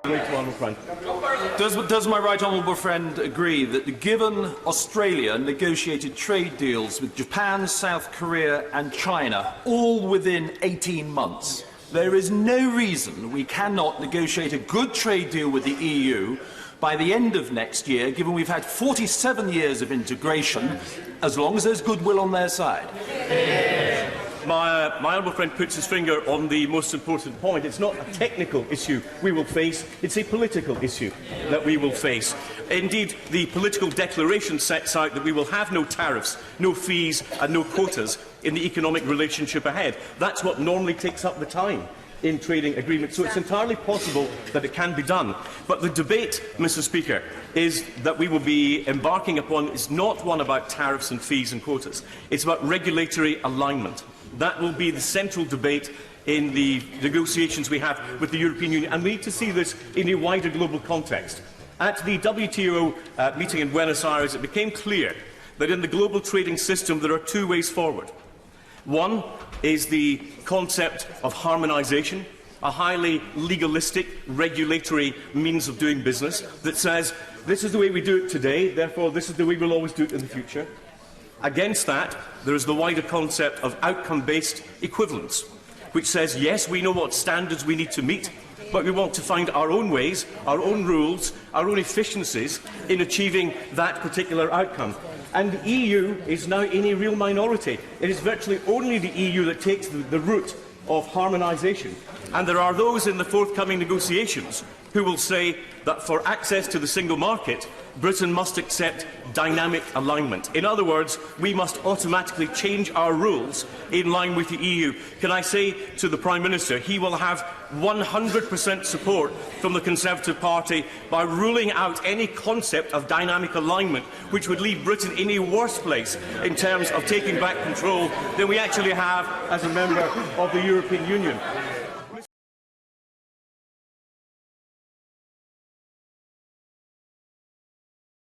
Does my right honourable friend agree that given Australia negotiated trade deals with Japan, South Korea and China all within 18 months, there is no reason we cannot negotiate a good trade deal with the EU by the end of next year, given we've had 47 years of integration, as long as there's goodwill on their side? My honourable friend puts his finger on the most important point. It's not a technical issue we will face, it's a political issue that we will face. Indeed, the political declaration sets out that we will have no tariffs, no fees and no quotas in the economic relationship ahead. That's what normally takes up the time in trading agreements, so it's entirely possible that it can be done. But the debate, Mr. Speaker, is that we will be embarking upon is not one about tariffs and fees and quotas. It's about regulatory alignment. That will be the central debate in the negotiations we have with the European Union, and we need to see this in a wider global context. At the WTO meeting in Buenos Aires, it became clear that in the global trading system there are two ways forward. One is the concept of harmonisation, a highly legalistic, regulatory means of doing business that says this is the way we do it today, therefore this is the way we'll always do it in the future. Against that, there is the wider concept of outcome-based equivalence, which says, yes, we know what standards we need to meet, but we want to find our own ways, our own rules, our own efficiencies in achieving that particular outcome. And the EU is now in a real minority. It is virtually only the EU that takes the route of harmonisation. And there are those in the forthcoming negotiations who will say that for access to the single market, Britain must accept dynamic alignment. In other words, we must automatically change our rules in line with the EU. Can I say to the Prime Minister, he will have 100% support from the Conservative Party by ruling out any concept of dynamic alignment, which would leave Britain in a worse place in terms of taking back control than we actually have as a member of the European Union.